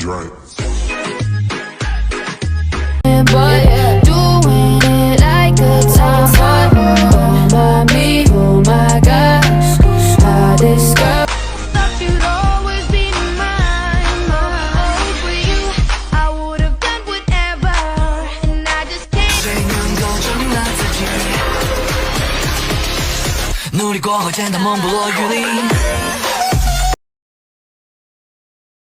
Drink. But doing it like a time for me, oh my gosh, how this girl. Thought you'd always be mine, oh, for you I would have done whatever, and I just can't. 谁能够证明了自己？努力过后见到梦不落雨里。